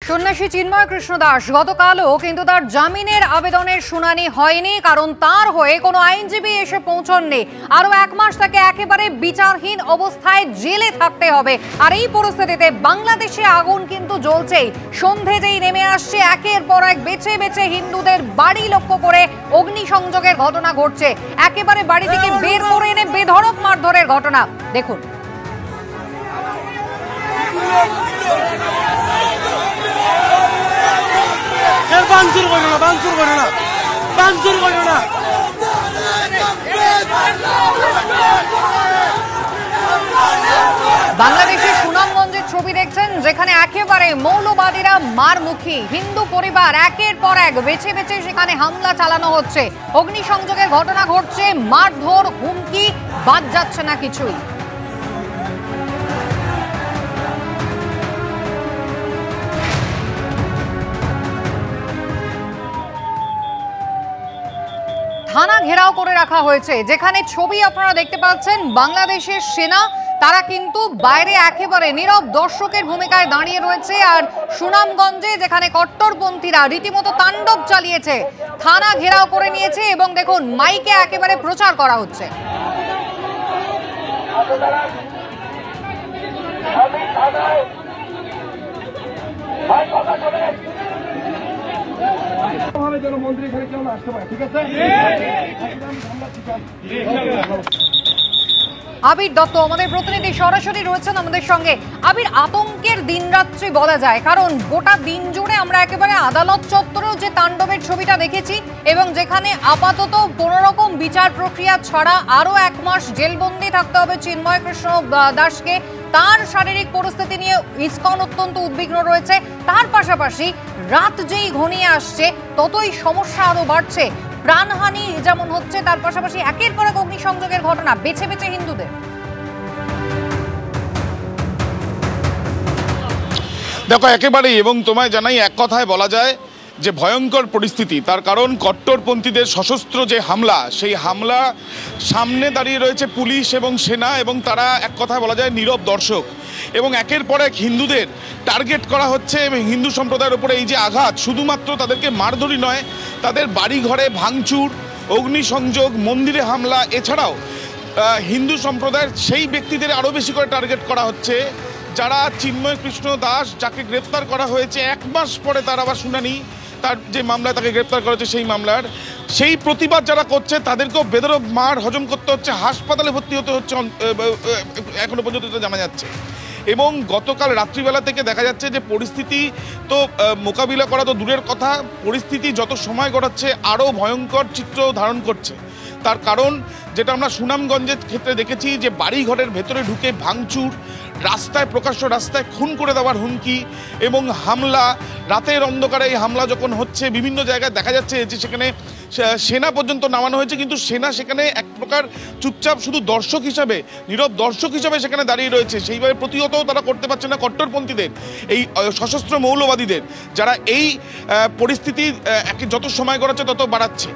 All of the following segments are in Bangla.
সন্ন্যাসী চিন্ময় কৃষ্ণ দাস গতকালও কিন্তু তার জামিনের আবেদনের শুনানি হয়নি, কারণ তার হয়ে কোনো আইনজীবী এসে পৌঁছননি। আরো এক মাস তাকে একেবারে বিচারহীন অবস্থায় জেলে থাকতে হবে। আর এই পরিস্থিতিতে বাংলাদেশে আগুন কিন্তু জ্বলছেই। সন্ধে যেই নেমে আসছে, একের পর এক বেছে বেছে হিন্দুদের বাড়ি লক্ষ্য করে অগ্নিসংযোগের ঘটনা ঘটছে। একেবারে বাড়ি থেকে বের করে এনে বেধড়ক মারধরের ঘটনা দেখুন। বাংলাদেশের সুনামগঞ্জের ছবি দেখছেন, যেখানে একেবারে মৌলবাদীরা মারমুখী। হিন্দু পরিবার একের পর এক বেছে বেছে সেখানে হামলা চালানো হচ্ছে, অগ্নিসংযোগের ঘটনা ঘটছে, মারধর, হুমকি, বাদ যাচ্ছে না কিছুই। থানা ঘেরাও করে রাখা হয়েছে, যেখানে ছবি আপনারা দেখতে পাচ্ছেন বাংলাদেশের সেনা, তারা কিন্তু বাইরে একেবারে নীরব দর্শকের ভূমিকায় দাঁড়িয়ে রয়েছে। আর সুনামগঞ্জে যেখানে কট্টরপন্থীরা রীতিমতো তাণ্ডব চালিয়েছে, থানা ঘেরাও করে নিয়েছে এবং দেখুন মাইকে একেবারে প্রচার করা হচ্ছে। আবির দত্ত আমাদের প্রতিনিধি সরাসরি রয়েছেন আমাদের সঙ্গে। আবির, আতঙ্কের দিনরাত্রি বলা যায়, কারণ গোটা দিন জুড়ে আমরা একেবারে আদালত চত্বরেও যে তাণ্ডবের ছবিটা দেখেছি, এবং যেখানে আপাতত কোনো রকম বিচার প্রক্রিয়া ছাড়া আরো এক মাস জেলবন্দি থাকতে হবে চিন্ময় কৃষ্ণ দাসকে। তার শারীরিক পরিস্থিতি নিয়ে ইসকন অত্যন্ত উদ্বিগ্ন রয়েছে। তার পাশাপাশি রাত যেই ঘনিয়ে আসছে, ততই সমস্যা আরো বাড়ছে। প্রাণহানি যেমন হচ্ছে, তার পাশাপাশি একের পর এক অগ্নিসংযোগের ঘটনা বেছে বেছে হিন্দুদের। দেখো একেবারেই, এবং তোমায় জানাই এক কথায় বলা যায় যে ভয়ঙ্কর পরিস্থিতি। তার কারণ কট্টরপন্থীদের সশস্ত্র যে হামলা, সেই হামলা সামনে দাঁড়িয়ে রয়েছে পুলিশ এবং সেনা, এবং তারা এক কথায় বলা যায় নীরব দর্শক। এবং একের পর এক হিন্দুদের টার্গেট করা হচ্ছে, এবং হিন্দু সম্প্রদায়ের উপরে এই যে আঘাত, শুধুমাত্র তাদেরকে মারধরি নয়, তাদের বাড়ি ঘরে ভাঙচুর, অগ্নিসংযোগ, মন্দিরে হামলা, এছাড়াও হিন্দু সম্প্রদায়ের সেই ব্যক্তিদের আরও বেশি করে টার্গেট করা হচ্ছে যারা চিন্ময় কৃষ্ণ দাস, যাকে গ্রেপ্তার করা হয়েছে এক মাস পরে তার আবার শুনানি, তার যে মামলায় তাকে গ্রেপ্তার করা হয়েছে সেই মামলার সেই প্রতিবাদ যারা করছে তাদেরকেও বেদরক মার হজম করতে হচ্ছে, হাসপাতালে ভর্তি হতে হচ্ছে, এখনো পর্যন্ত এটা জানা যাচ্ছে। এবং গতকাল রাত্রিবেলা থেকে দেখা যাচ্ছে যে পরিস্থিতি তো মোকাবিলা করা তো দূরের কথা, পরিস্থিতি যত সময় গড়াচ্ছে আরও ভয়ঙ্কর চিত্র ধারণ করছে। তার কারণ যেটা আমরা সুনামগঞ্জের ক্ষেত্রে দেখেছি, যে বাড়ি ঘরের ভেতরে ঢুকে ভাঙচুর, রাস্তায় প্রকাশ্য রাস্তায় খুন করে দেওয়ার হুমকি এবং হামলা, রাতের অন্ধকারে এই হামলা যখন হচ্ছে, বিভিন্ন জায়গায় দেখা যাচ্ছে যে সেখানে সেনা পর্যন্ত নামানো হয়েছে, কিন্তু সেনা সেখানে এক প্রকার চুপচাপ শুধু দর্শক হিসাবে, নীরব দর্শক হিসাবে সেখানে দাঁড়িয়ে রয়েছে। সেইভাবে প্রতিহতও তারা করতে পারছে না কট্টরপন্থীদের, এই সশস্ত্র মৌলবাদীদের, যারা এই পরিস্থিতি যত সময় গড়াচ্ছে তত বাড়াচ্ছে।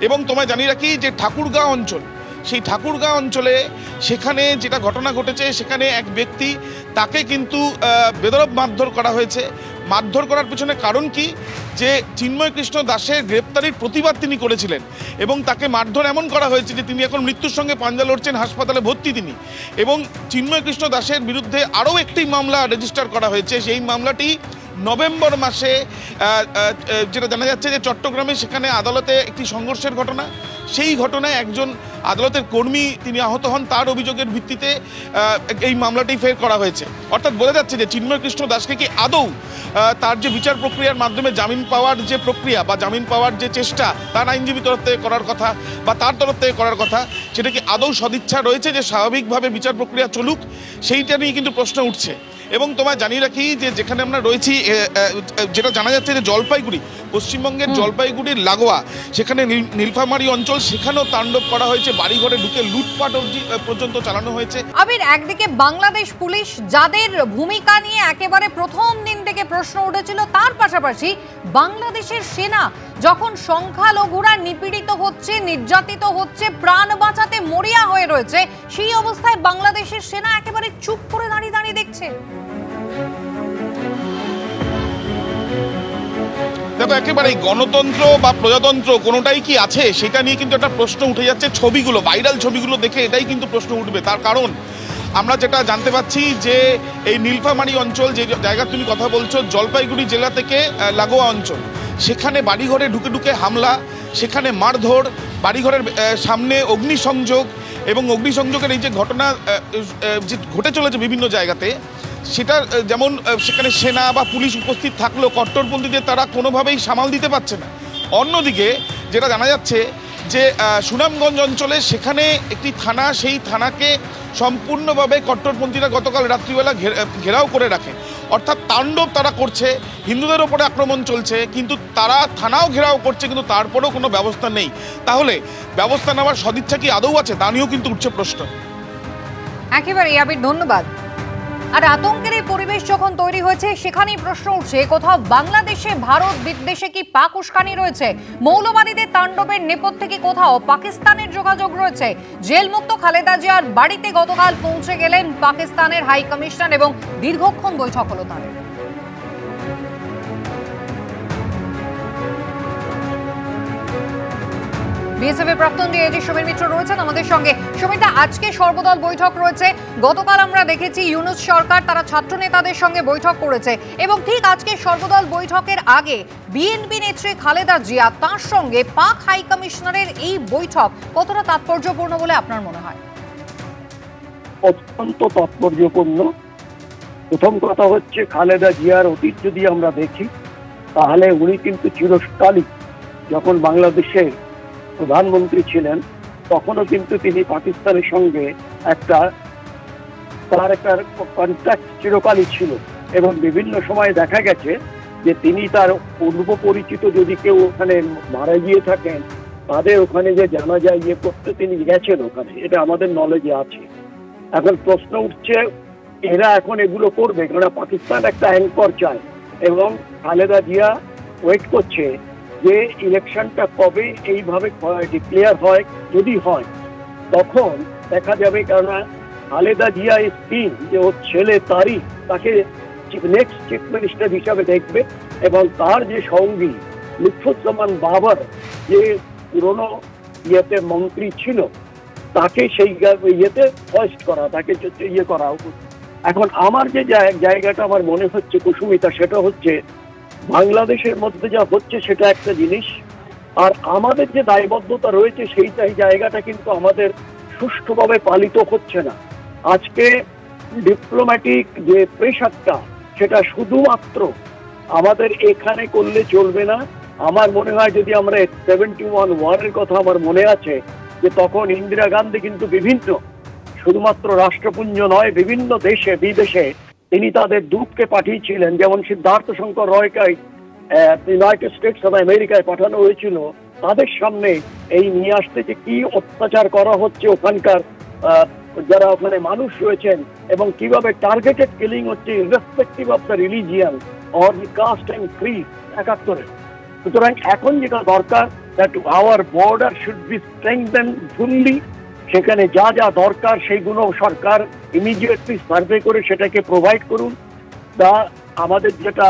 এবং তোমায় জানিয়ে রাখি যে ঠাকুরগাঁও অঞ্চল, সেই ঠাকুরগাঁও অঞ্চলে সেখানে যেটা ঘটনা ঘটেছে, সেখানে এক ব্যক্তি, তাকে কিন্তু বেদরক মারধর করা হয়েছে। মারধর করার পিছনে কারণ কি, যে চিন্ময় কৃষ্ণ দাসের গ্রেপ্তারির প্রতিবাদ তিনি করেছিলেন, এবং তাকে মারধর এমন করা হয়েছে যে তিনি এখন মৃত্যুর সঙ্গে পাঞ্জা লড়ছেন, হাসপাতালে ভর্তি তিনি। এবং চিন্ময় কৃষ্ণ দাসের বিরুদ্ধে আরও একটি মামলা রেজিস্টার করা হয়েছে। সেই মামলাটি নভেম্বর মাসে, যেটা জানা যাচ্ছে যে চট্টগ্রামে সেখানে আদালতে একটি সংঘর্ষের ঘটনা, সেই ঘটনায় একজন আদালতের কর্মী তিনি আহত হন, তার অভিযোগের ভিত্তিতে এই মামলাটি ফের করা হয়েছে। অর্থাৎ বোঝা যাচ্ছে যে চিন্ময় কৃষ্ণ দাসকে কি আদৌ তার যে বিচার প্রক্রিয়ার মাধ্যমে জামিন পাওয়ার যে প্রক্রিয়া বা জামিন পাওয়ার যে চেষ্টা, তার আইনজীবী তরফ থেকে করার কথা বা তার তরফ থেকে করার কথা, সেটা কি আদৌ সদিচ্ছা রয়েছে যে স্বাভাবিকভাবে বিচার প্রক্রিয়া চলুক, সেইটা নিয়ে কিন্তু প্রশ্ন উঠছে। এবং তোমায় জানিয়ে রাখি যে যেখানে আমরা রয়েছি, যেটা জানা যাচ্ছে যে জলপাইগুড়ি, পশ্চিমবঙ্গের জলপাইগুড়ির লাগোয়া, সেখানে নীলফামারী অঞ্চল, সেখানেও তাণ্ডব করা হয়েছে, বাড়িঘরে ঢুকে লুটপাট পর্যন্ত চালানো হয়েছে। আবির, একদিকে বাংলাদেশ পুলিশ, যাদের ভূমিকা নিয়ে একেবারে প্রথম দিন থেকে প্রশ্ন উঠেছিল, তার পাশাপাশি বাংলাদেশের সেনা যখন সংখ্যালঘুরা নিপীড়িত হচ্ছে, নির্যাতিত হচ্ছে, প্রাণ বাঁচাতে মরিয়া হয়ে রয়েছে, সেই অবস্থায় বাংলাদেশের সেনা একেবারে চুপ করে দাঁড়িয়ে দাঁড়িয়ে দেখছে। দেখো একেবারেই গণতন্ত্র বা প্রজাতন্ত্র কোনোটাই কি আছে সেটা নিয়ে কিন্তু একটা প্রশ্ন উঠে যাচ্ছে। ছবিগুলো, ভাইরাল ছবিগুলো দেখে এটাই কিন্তু প্রশ্ন উঠবে। তার কারণ আমরা যেটা জানতে পাচ্ছি যে এই নীলফামারী অঞ্চল, যে জায়গা তুমি কথা বলছো, জলপাইগুড়ি জেলা থেকে লাগোয়া অঞ্চল, সেখানে বাড়িঘরে ঢুকে ঢুকে হামলা, সেখানে মারধর, বাড়িঘরের সামনে অগ্নিসংযোগ, এবং অগ্নিসংযোগের এই যে ঘটনা যে ঘটে চলেছে বিভিন্ন জায়গাতে, সেটা যেমন সেখানে সেনা বা পুলিশ উপস্থিত থাকলেও কট্টরপন্থীদের তারা কোনোভাবেই সামাল দিতে পারছে না। অন্যদিকে যেটা জানা যাচ্ছে যে সুনামগঞ্জ অঞ্চলে সেখানে একটি থানা, সেই থানাকে সম্পূর্ণভাবে কট্টরপন্থীরা গতকাল রাত্রিবেলা ঘেরাও করে রাখে। অর্থাৎ তাণ্ডব তারা করছে, হিন্দুদের ওপরে আক্রমণ চলছে, কিন্তু তারা থানাও ঘেরাও করছে, কিন্তু তারপরেও কোনো ব্যবস্থা নেই। তাহলে ব্যবস্থা নেওয়ার সদিচ্ছা কি আদৌ আছে, তা নিয়েও কিন্তু উঠছে প্রশ্ন। একেবারে আবির, ধন্যবাদ। আর আতঙ্কের এই পরিবেশ যখন তৈরি হয়েছে, সেখানেই প্রশ্ন উঠছে, কোথাও বাংলাদেশে ভারত বিদ্বেষে কি পাক উস্কানি রয়েছে? মৌলবাদীদের তাণ্ডবের নেপথ্যে কি কোথাও পাকিস্তানের যোগাযোগ রয়েছে? জেলমুক্ত খালেদা জিয়ার বাড়িতে গতকাল পৌঁছে গেলেন পাকিস্তানের হাই কমিশনার এবং দীর্ঘক্ষণ বৈঠক হলো তাদের। বিএসএফ এর প্রাক্তন ডিআইজি সমীর মিত্র রয়েছেন আমাদের সঙ্গে। সমীরদা, আজকে সর্বদল বৈঠক রয়েছে। গতকাল আমরা দেখেছি ইউনূস সরকার তারা ছাত্র নেতাদের সঙ্গে বৈঠক করেছে, এবং ঠিক আজকে সর্বদল বৈঠকের আগে বিএনপি নেত্রী খালেদা জিয়া, তার সঙ্গে পাক হাই কমিশনারের এই বৈঠক কতটা তাৎপর্যপূর্ণ বলে আপনার মনে হয়? অত্যন্ত তাৎপর্যপূর্ণ। প্রথম কথা হচ্ছে, খালেদা জিয়ার অতীত যদি আমরা দেখি, তাহলে উনি কিন্তু চিরকালই যখন বাংলাদেশের প্রধানমন্ত্রী ছিলেন, তখনও কিন্তু তিনি পাকিস্তানের সঙ্গে তার একটা কন্ট্যাক্ট চিরকালই ছিল, এবং বিভিন্ন সময় দেখা গেছে যে তিনি তার পূর্ব পরিচিত যদি কেউ ওখানে মারা গিয়ে থাকেন, তাদের ওখানে যে জানাজা করতে তিনি গেছেন ওখানে, এটা আমাদের নলেজে আছে। এখন প্রশ্ন উঠছে, এরা এখন এগুলো করবে, কারণ পাকিস্তান একটা অ্যাঙ্কর চায়, এবং খালেদা জিয়া ওয়েট করছে যে ইলেকশনটা কবে এইভাবে ডিক্লেয়ার হয়। যদি হয় তখন দেখা যাবে, কারণ খালেদা জিয়া স্কিম যে ওর ছেলে তারিক, তাকে নেক্সট চিফ মিনিস্টার হিসাবে দেখবে, এবং তার যে সঙ্গী লুৎফুজ্জামান বাবর, যে পুরনো ইয়েতে মন্ত্রী ছিল, তাকে সেই ইয়েতে ফার্স্ট করা, তাকে করা। এখন আমার যে জায়গাটা আমার মনে হচ্ছে কুসুমিতা, সেটা হচ্ছে বাংলাদেশের মধ্যে যা হচ্ছে সেটা একটা জিনিস, আর আমাদের যে দায়বদ্ধতা রয়েছে সেই জায়গাটা কিন্তু আমাদের সুষ্ঠুভাবে পালিত হচ্ছে না। আজকে ডিপ্লোম্যাটিক যে প্রেশারটা, সেটা শুধুমাত্র আমাদের এখানে করলে চলবে না। আমার মনে হয়, যদি আমরা 71 ওয়ারের কথা আমার মনে আছে, যে তখন ইন্দিরা গান্ধী কিন্তু বিভিন্ন, শুধুমাত্র রাষ্ট্রপুঞ্জ নয়, বিভিন্ন দেশে বিদেশে তিনি তাদের দূতকে পাঠিয়েছিলেন। যেমন সিদ্ধার্থ শঙ্কর রয়কে ইউনাইটেড স্টেটস অফ আমেরিকায় পাঠানো হয়েছিল, তাদের সামনে এই নিয়ে আসতে যে কি অত্যাচার করা হচ্ছে ওখানকার যারা ওখানে মানুষ রয়েছেন, এবং কিভাবে টার্গেটেড কিলিং হচ্ছে irrespective of the religion or the caste and creed 71-এ। সুতরাং এখন যেটা দরকার, that our border should be strengthen fully. সেখানে যা যা দরকার সেইগুলো সরকার ইমিডিয়েটলি সার্ভে করে সেটাকে প্রোভাইড করুন। তা আমাদের যেটা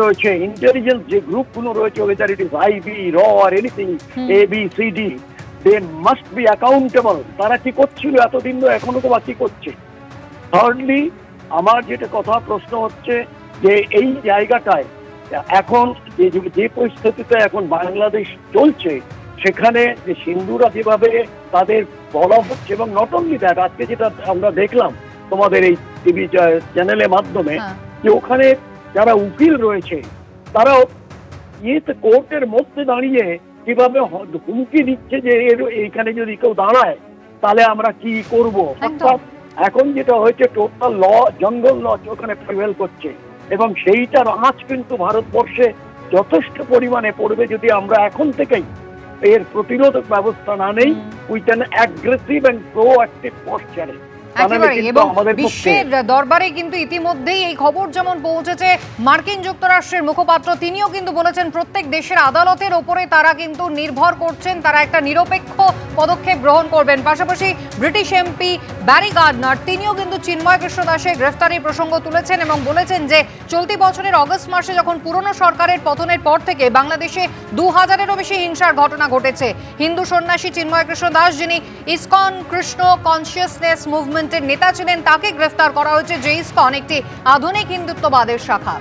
রয়েছে, ইন্টেলিজেন্স যে গ্রুপগুলো রয়েছে, ওয়েদার ইট ইজ আইবি, র or anything, ABCD, they must be accountable. তারা কি করছিল এতদিন, এখনো তো বাকি করছে। থার্ডলি, আমার যেটা কথা প্রশ্ন হচ্ছে যে এই জায়গাটায় এখন যে পরিস্থিতিতে এখন বাংলাদেশ চলছে, সেখানে যে হিন্দুরা যেভাবে তাদের বলা হচ্ছে, এবং নট অনলি দ্যাট, আজকে যেটা আমরা দেখলাম তোমাদের এই টিভি চ্যানেলের মাধ্যমে, যে ওখানে যারা উকিল রয়েছে তারাও কোর্টের মধ্যে দাঁড়িয়ে কিভাবে হুমকি দিচ্ছে যে এইখানে যদি কেউ দাঁড়ায় তাহলে আমরা কি করব। অর্থাৎ এখন যেটা হয়েছে, টোটাল ল, জঙ্গল ল ওখানে প্রিভেল করছে, এবং সেইটার আঁচ কিন্তু ভারতবর্ষে যথেষ্ট পরিমাণে পড়বে যদি আমরা এখন থেকেই এর প্রতিরোধক ব্যবস্থা না নেই with an aggressive and proactive পশ্চারে। এবং বিশ্বের দরবারে কিন্তু ইতিমধ্যেই এই খবর যেমন পৌঁছেছে, মার্কিন যুক্তরাষ্ট্রের মুখপাত্র তিনিও কিন্তু বলেছেন প্রত্যেক দেশের আদালতের ওপরে তারা কিন্তু নির্ভর করছেন, তারা একটা নিরপেক্ষ পদক্ষেপ গ্রহণ করবেন। পাশাপাশি ব্রিটিশ এমপি ব্যারি গার্ডনার তিনিও কিন্তু চিন্ময় কৃষ্ণ দাসের গ্রেফতারির প্রসঙ্গ তুলেছেন এবং বলেছেন যে চলতি বছরের অগস্ট মাসে যখন পুরনো সরকারের পতনের পর থেকে বাংলাদেশে 2000-এরও বেশি হিংসার ঘটনা ঘটেছে। হিন্দু সন্ন্যাসী চিন্ময় কৃষ্ণ দাস, যিনি ইসকন কৃষ্ণ কনসিয়াসনেস মুভমেন্টের নেতা ছিলেন, তাকে গ্রেফতার করা হয়েছে, যে ইসকন একটি আধুনিক হিন্দুত্ববাদের শাখা।